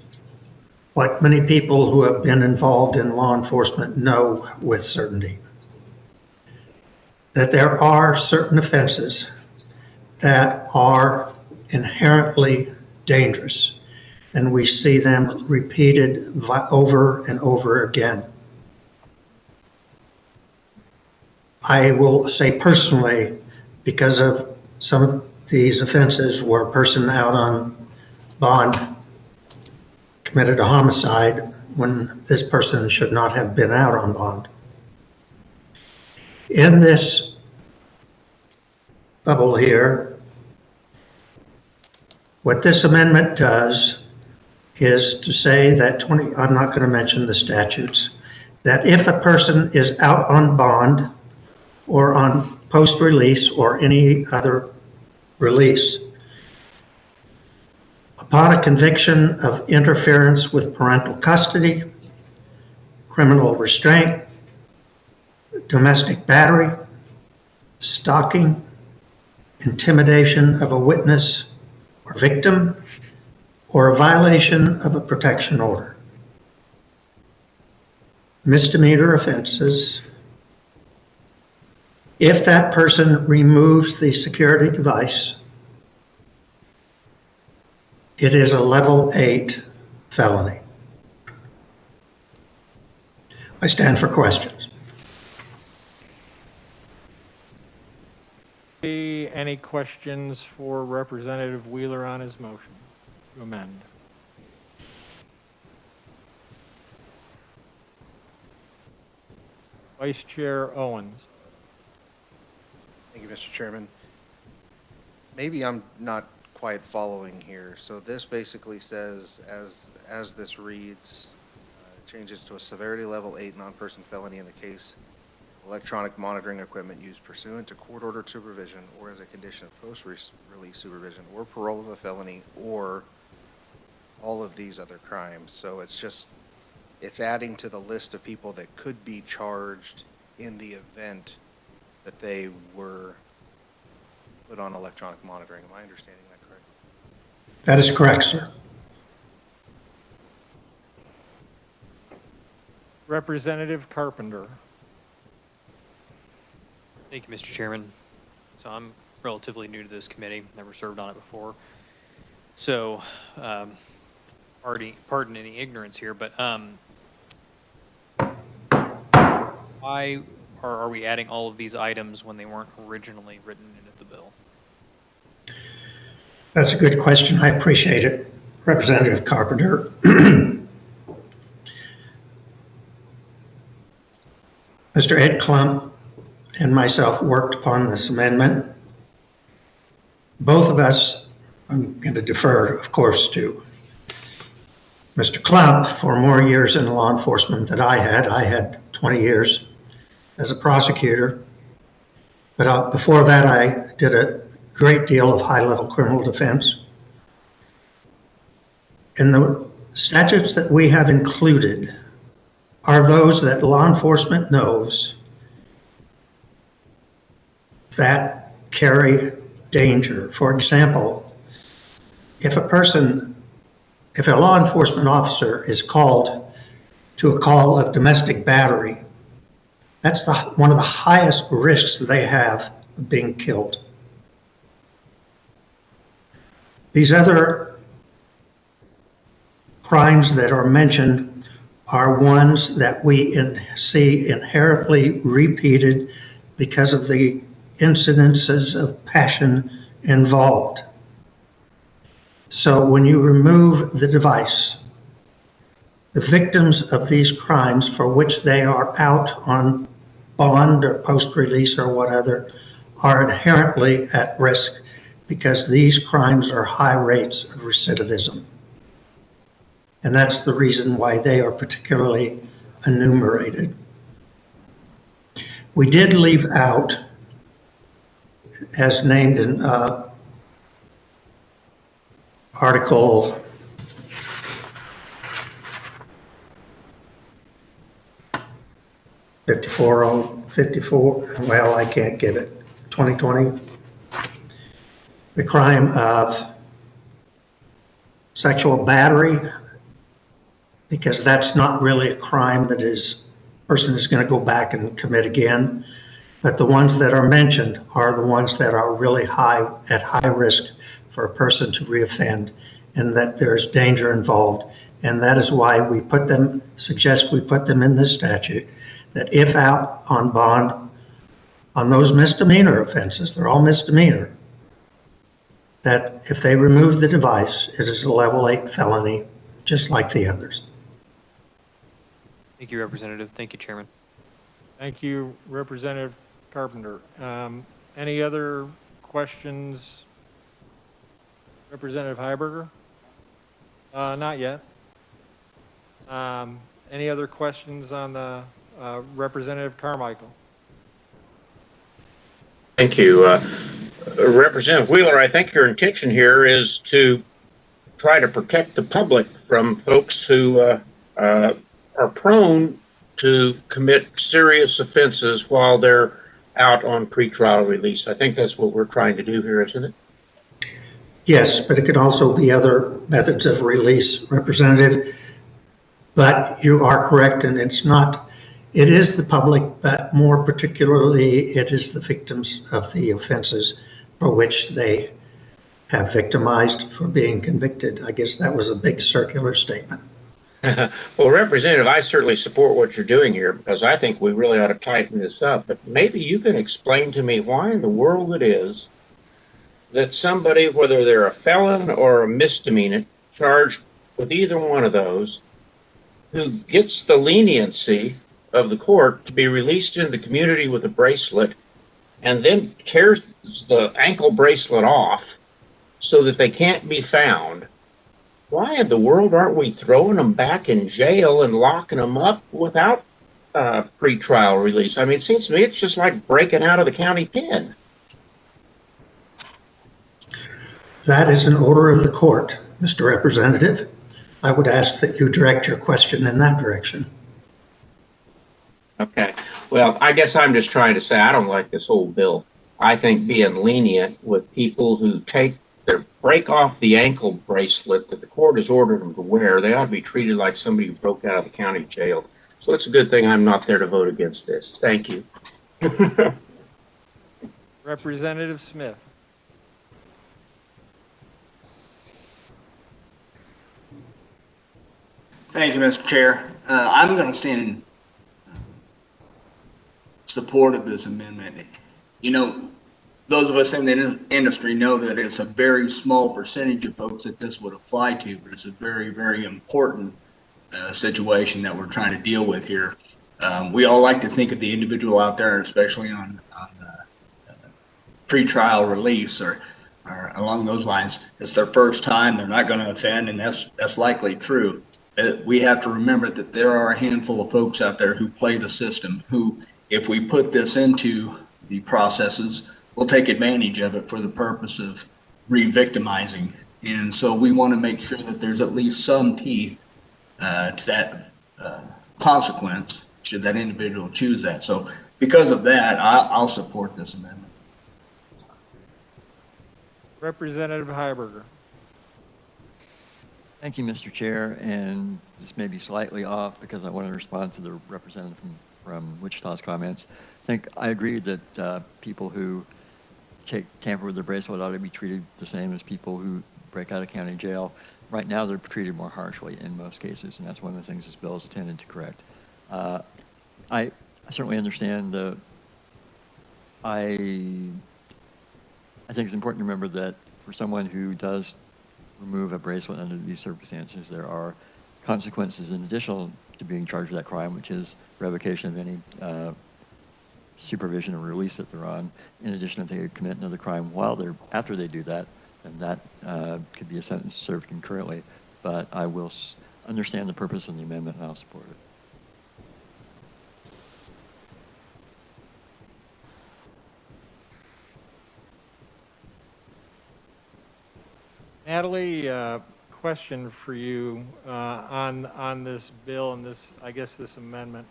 what many people who have been involved in law enforcement know with certainty, that there are certain offenses that are inherently dangerous, and we see them repeated over and over again. I will say personally, because of some of these offenses where a person out on bond committed a homicide when this person should not have been out on bond. In this bubble here, what this amendment does is to say that I'm not going to mention the statutes, that if a person is out on bond or on post-release or any other release, upon a conviction of interference with parental custody, criminal restraint, domestic battery, stalking, intimidation of a witness or victim, or a violation of a protection order. Misdemeanor offenses, if that person removes the security device, it is a level 8 felony. I stand for questions. Any questions for Representative Wheeler on his motion to amend? Vice Chair Owens. Thank you, Mr. Chairman. Maybe I'm not quite following here. So this basically says, as this reads, changes to a severity level 8 non-person felony in the case electronic monitoring equipment used pursuant to court-ordered supervision or as a condition of post-release supervision or parole of a felony or all of these other crimes. So it's adding to the list of people that could be charged in the event that they were put on electronic monitoring. Am I understanding that correct? That is correct, sir. Representative Carpenter. Thank you, Mr. Chairman. So I'm relatively new to this committee, never served on it before. So, pardon any ignorance here, but why are we adding all of these items when they weren't originally written into the bill? That's a good question. I appreciate it, Representative Carpenter. Mr. Ed Klump and myself worked upon this amendment. Both of us, I'm going to defer, of course, to Mr. Klump for more years in law enforcement than I had. I had 20 years as a prosecutor. But before that, I did a great deal of high-level criminal defense. And the statutes that we have included are those that law enforcement knows that carry danger. For example, if a law enforcement officer is called to a call of domestic battery, that's one of the highest risks they have of being killed. These other crimes that are mentioned are ones that we see inherently repeated because of the incidences of passion involved. So when you remove the device, the victims of these crimes for which they are out on bond or post-release or whatever are inherently at risk because these crimes are high rates of recidivism. And that's the reason why they are particularly enumerated. We did leave out, as named in Article 54, well, I can't give it, 2020, the crime of sexual battery, because that's not really a crime that person is going to go back and commit again. But the ones that are mentioned are the ones that are really at high risk for a person to reoffend, and that there's danger involved. And that is why we suggest we put them in this statute, that if out on bond on those misdemeanor offenses, they're all misdemeanor, that if they remove the device, it is a level 8 felony, just like the others. Thank you, Representative. Thank you, Chairman. Thank you, Representative Carpenter. Any other questions? Representative Heiberger? Not yet. Any other questions on the Representative Carmichael? Thank you. Representative Wheeler, I think your intention here is to try to protect the public from folks who are prone to commit serious offenses while they're out on pretrial release. I think that's what we're trying to do here, isn't it? Yes, but it could also be other methods of release, Representative. But you are correct, and it is the public, but more particularly, it is the victims of the offenses for which they have victimized for being convicted. I guess that was a big circular statement. Well, Representative, I certainly support what you're doing here because I think we really ought to tighten this up. But maybe you can explain to me why in the world it is that somebody, whether they're a felon or a misdemeanor, charged with either one of those, who gets the leniency of the court to be released into the community with a bracelet and then tears the ankle bracelet off so that they can't be found. Why in the world aren't we throwing them back in jail and locking them up without pretrial release? I mean, it seems to me it's just like breaking out of the county pen. That is an order of the court, Mr. Representative. I would ask that you direct your question in that direction. Okay. Well, I guess I'm just trying to say I don't like this whole bill. I think being lenient with people who break off the ankle bracelet that the court has ordered them to wear, they ought to be treated like somebody who broke out of the county jail. So it's a good thing I'm not there to vote against this. Thank you. Representative Smith. Thank you, Mr. Chair. I'm going to stand in support of this amendment. You know, those of us in the industry know that it's a very small percentage of folks that this would apply to, but it's a very, very important situation that we're trying to deal with here. We all like to think of the individual out there, especially on pretrial release or along those lines. It's their first time, they're not going to offend, and that's likely true. we have to remember that there are a handful of folks out there who play the system, who, if we put this into the processes, will take advantage of it for the purpose of re-victimizing. And so we want to make sure that there's at least some teeth to that consequence should that individual choose that. So because of that, I'll support this amendment. Representative Heiberger. Thank you, Mr. Chair, and this may be slightly off because I want to respond to the representative from Wichita's comments. I agree that people who tamper with their bracelet ought to be treated the same as people who break out of county jail. Right now, they're treated more harshly in most cases, and that's one of the things this bill is intended to correct. I certainly understand I think it's important to remember that for someone who does remove a bracelet under these circumstances, there are consequences in addition to being charged with that crime, which is revocation of any supervision or release that they're on. In addition, if they commit another crime after they do that, then that could be a sentence served concurrently. But I will understand the purpose of the amendment, and I'll support it. Natalie, question for you on this bill and this amendment.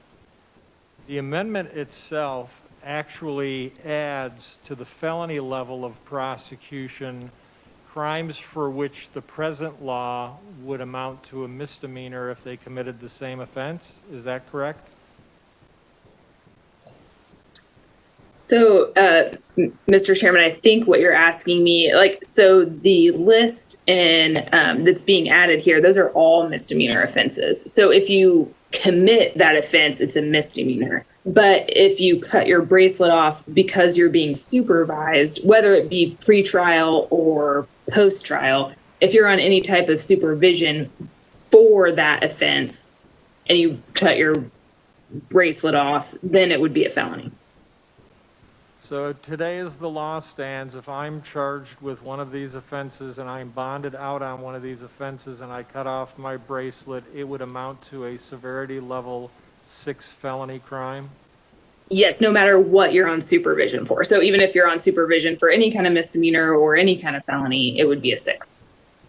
The amendment itself actually adds to the felony level of prosecution crimes for which the present law would amount to a misdemeanor if they committed the same offense. Is that correct? So, Mr. Chairman, I think what you're asking me, so the list that's being added here, those are all misdemeanor offenses. So if you commit that offense, it's a misdemeanor. But if you cut your bracelet off because you're being supervised, whether it be pre-trial or post-trial, if you're on any type of supervision for that offense and you cut your bracelet off, then it would be a felony. So today, as the law stands, if I'm charged with one of these offenses and I'm bonded out on one of these offenses and I cut off my bracelet, it would amount to a severity level 6 felony crime? Yes, no matter what you're on supervision for. So even if you're on supervision for any kind of misdemeanor or any kind of felony, it would be a 6.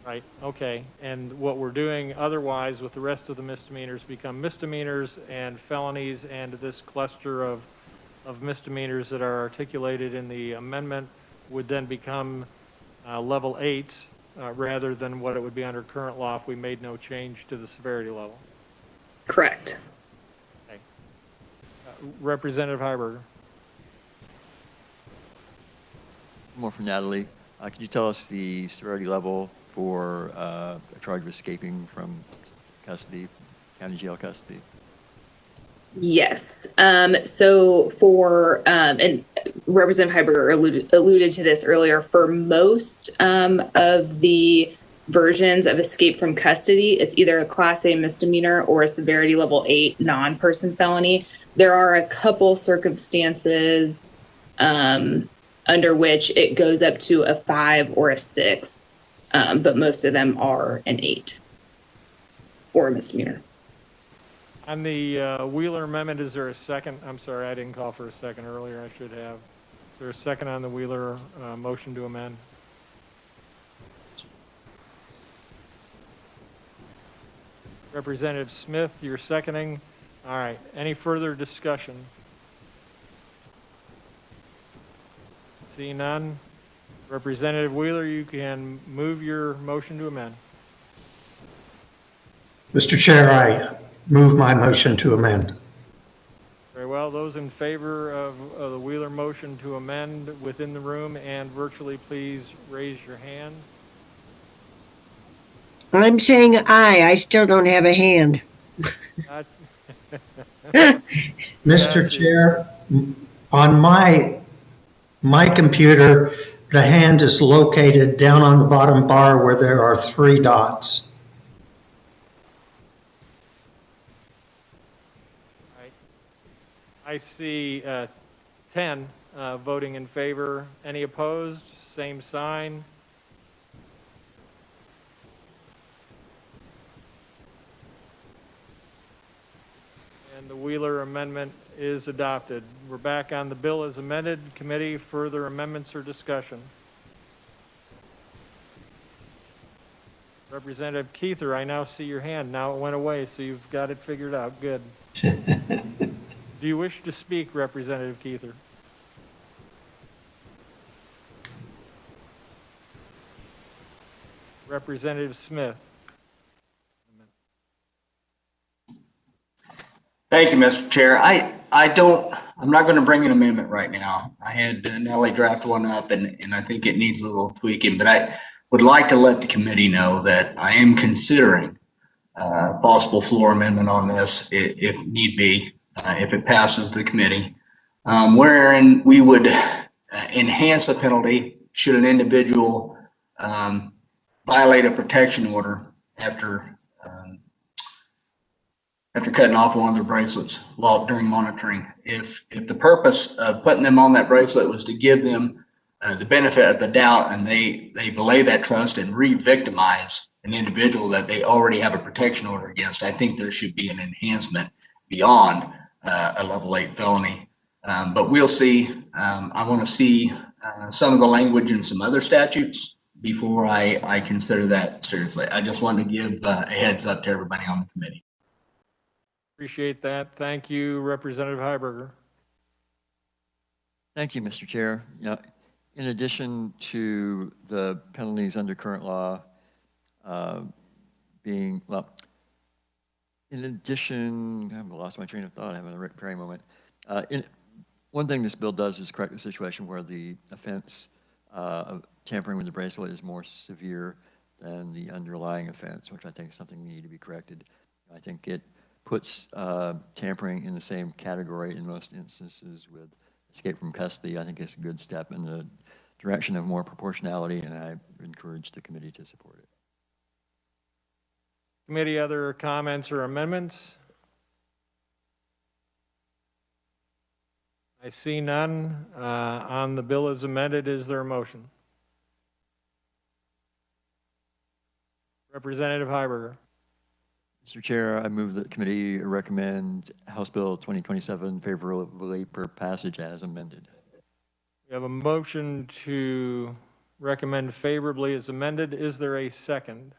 Right, okay. And what we're doing otherwise with the rest of the misdemeanors become misdemeanors and felonies, and this cluster of misdemeanors that are articulated in the amendment would then become level 8 rather than what it would be under current law if we made no change to the severity level. Correct. Okay. Representative Heiberger. More for Natalie. Could you tell us the severity level for a charge of escaping from custody, county jail custody? Yes. So for, and Representative Heiberger alluded to this earlier, for most of the versions of escape from custody, it's either a Class A misdemeanor or a severity level 8 non-person felony. There are a couple circumstances under which it goes up to a 5 or a 6, but most of them are an 8 or a misdemeanor. On the Wheeler amendment, is there a second? I'm sorry, I didn't call for a second earlier. I should have. Is there a second on the Wheeler motion to amend? Representative Smith, you're seconding. All right. Any further discussion? See none. Representative Wheeler, you can move your motion to amend. Mr. Chair, I move my motion to amend. Very well. Those in favor of the Wheeler motion to amend within the room and virtually, please raise your hand. I'm saying aye. I still don't have a hand. Mr. Chair, on my computer, the hand is located down on the bottom bar where there are 3 dots. I see 10 voting in favor. Any opposed? Same sign. Wheeler amendment is adopted. We're back on the bill as amended. Committee, further amendments or discussion? Representative Keither, I now see your hand. Now it went away, so you've got it figured out. Good. Do you wish to speak, Representative Keither? Representative Smith? Thank you, Mr. Chair. I'm not going to bring an amendment right now. I had Nellie draft one up and I think it needs a little tweaking, but I would like to let the committee know that I am considering possible floor amendment on this if need be, if it passes the committee, wherein we would enhance the penalty should an individual violate a protection order after cutting off one of their bracelets during monitoring. If the purpose of putting them on that bracelet was to give them the benefit of the doubt and they belay that trust and re-victimize an individual that they already have a protection order against, I think there should be an enhancement beyond a level 8 felony. But we'll see. I want to see some of the language in some other statutes before I consider that seriously. I just wanted to give a heads up to everybody on the committee. Appreciate that. Thank you, Representative Heiberger. Thank you, Mr. Chair. Yeah, in addition to the penalties under current law in addition, I've lost my train of thought. I have a Rick Perry moment. One thing this bill does is correct the situation where the offense of tampering with the bracelet is more severe than the underlying offense, which I think is something that need to be corrected. I think it puts tampering in the same category in most instances with escape from custody. I think it's a good step in the direction of more proportionality, and I encourage the committee to support it. Committee, other comments or amendments? I see none. On the bill as amended, is there a motion? Representative Heiberger. Mr. Chair, I move that the committee recommend House Bill 2027 favorably for passage as amended. We have a motion to recommend favorably as amended. Is there a second?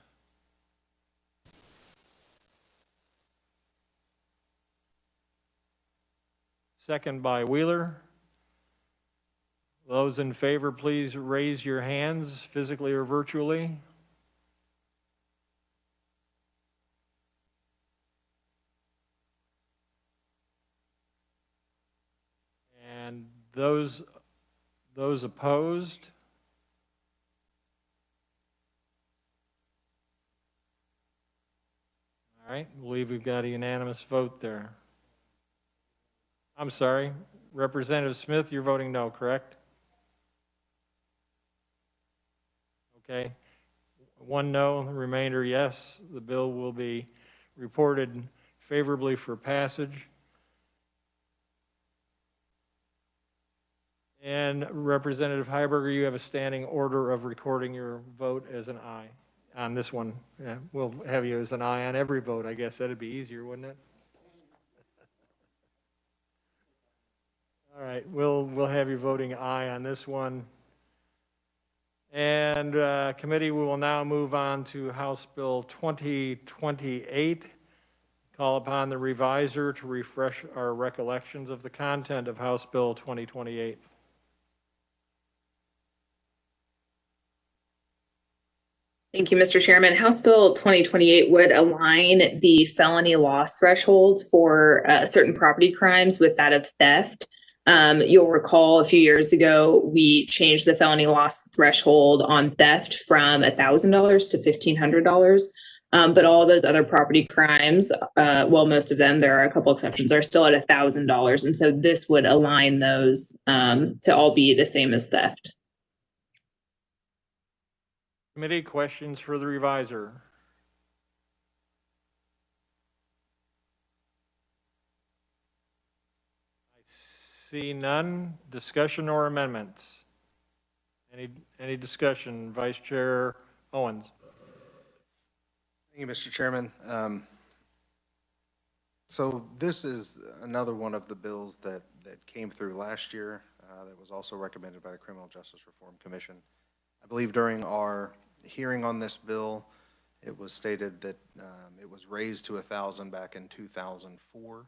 Second by Wheeler. Those in favor, please raise your hands physically or virtually. And those opposed? All right, I believe we've got a unanimous vote there. I'm sorry, Representative Smith, you're voting no, correct? Okay, one no, remainder yes. The bill will be reported favorably for passage. And Representative Heiberger, you have a standing order of recording your vote as an aye on this one. Yeah, we'll have you as an aye on every vote. I guess that'd be easier, wouldn't it? All right, we'll have you voting aye on this one. And committee, we will now move on to House Bill 2028. Call upon the reviser to refresh our recollections of the content of House Bill 2028. Thank you, Mr. Chairman. House Bill 2028 would align the felony loss thresholds for certain property crimes with that of theft. You'll recall a few years ago, we changed the felony loss threshold on theft from $1,000 to $1,500. But all those other property crimes, well, most of them, there are a couple exceptions, are still at $1,000. And so this would align those to all be the same as theft. Committee, questions for the reviser? I see none. Discussion or amendments? Any discussion? Vice Chair Owens. Thank you, Mr. Chairman. So this is another one of the bills that came through last year that was also recommended by the Criminal Justice Reform Commission. I believe during our hearing on this bill, it was stated that it was raised to 1,000 back in 2004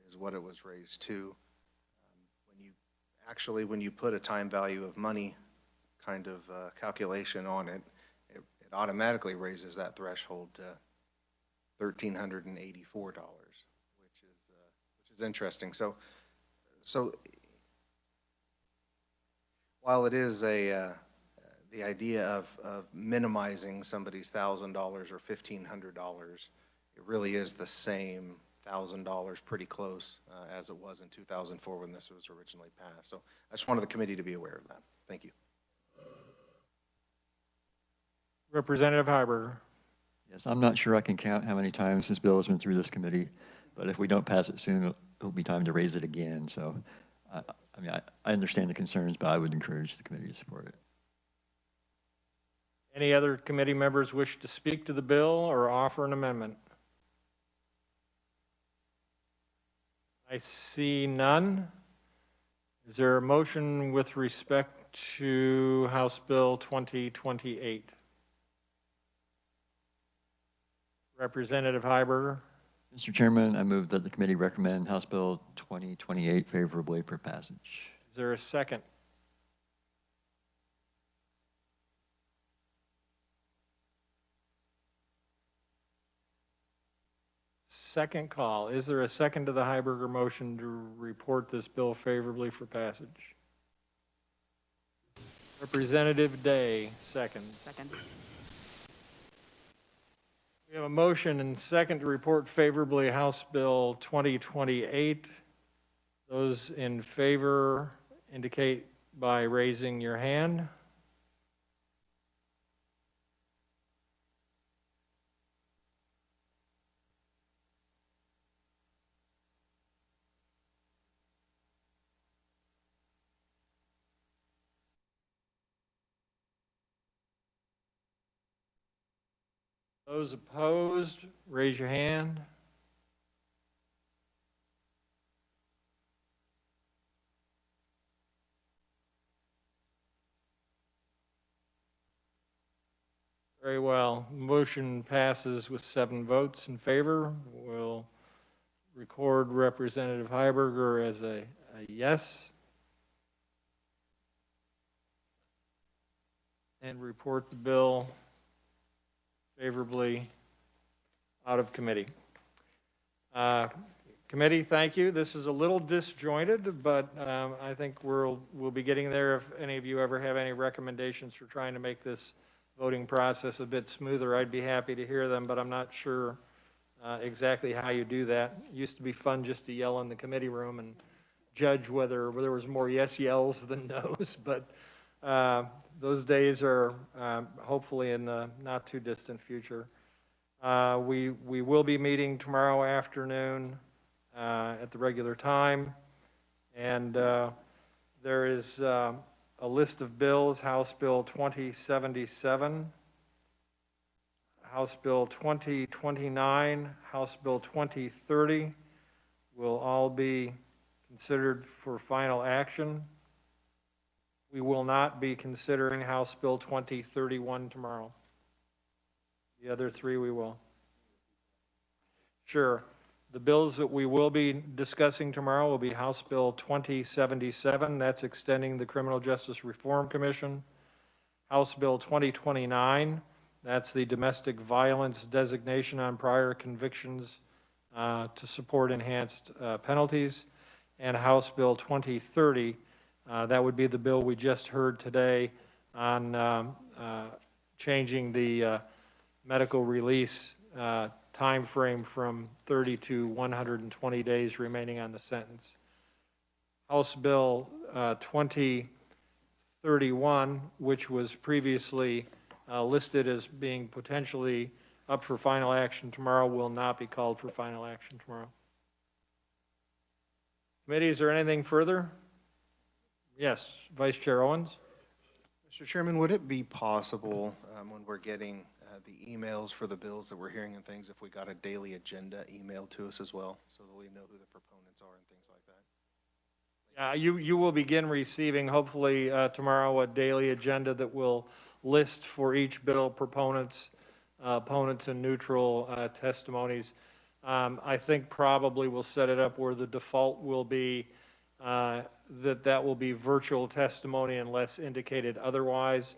is what it was raised to. When you put a time value of money kind of calculation on it, it automatically raises that threshold to $1,384, which is interesting. So while it is the idea of minimizing somebody's $1,000 or $1,500, it really is the same $1,000, pretty close as it was in 2004 when this was originally passed. So I just wanted the committee to be aware of that. Thank you. Representative Heiberger. Yes, I'm not sure I can count how many times this bill has been through this committee, but if we don't pass it soon, it'll be time to raise it again. So, I understand the concerns, but I would encourage the committee to support it. Any other committee members wish to speak to the bill or offer an amendment? I see none. Is there a motion with respect to House Bill 2028? Representative Heiberger. Mr. Chairman, I move that the committee recommend House Bill 2028 favorably for passage. Is there a second? Second call. Is there a second to the Heiberger motion to report this bill favorably for passage? Representative Day, second. Second. We have a motion and second to report favorably House Bill 2028. Those in favor indicate by raising your hand. Those opposed, raise your hand. Very well. Motion passes with 7 votes in favor. We'll record Representative Heiberger as a yes. And report the bill favorably out of committee. Committee, thank you. This is a little disjointed, but I think we'll be getting there. If any of you ever have any recommendations for trying to make this voting process a bit smoother, I'd be happy to hear them, but I'm not sure exactly how you do that. It used to be fun just to yell in the committee room and judge whether there was more yes yells than no's, but those days are hopefully in the not too distant future. We will be meeting tomorrow afternoon at the regular time, and there is a list of bills: House Bill 2077, House Bill 2029, House Bill 2030 will all be considered for final action. We will not be considering House Bill 2031 tomorrow. The other 3 we will. Sure. The bills that we will be discussing tomorrow will be House Bill 2077, that's extending the Criminal Justice Reform Commission. House Bill 2029, that's the domestic violence designation on prior convictions to support enhanced penalties. And House Bill 2030, that would be the bill we just heard today on changing the medical release time frame from 30 to 120 days remaining on the sentence. House Bill 2031, which was previously listed as being potentially up for final action tomorrow, will not be called for final action tomorrow. Committee, is there anything further? Yes, Vice Chair Owens. Mr. Chairman, would it be possible when we're getting the emails for the bills that we're hearing and things, if we got a daily agenda emailed to us as well, so that we know who the proponents are and things like that. You will begin receiving, hopefully tomorrow, a daily agenda that will list for each bill proponents, opponents, and neutral testimonies. I think probably we'll set it up where the default will be that will be virtual testimony unless indicated otherwise.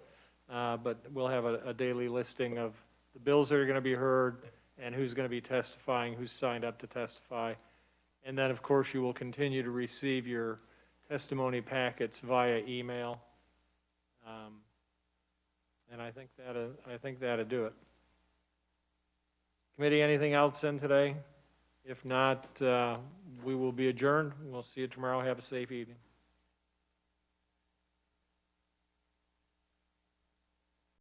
But we'll have a daily listing of the bills that are going to be heard and who's going to be testifying, who's signed up to testify. And then, of course, you will continue to receive your testimony packets via email. And I think that'll do it. Committee, anything else in today? If not, we will be adjourned. We'll see you tomorrow. Have a safe evening.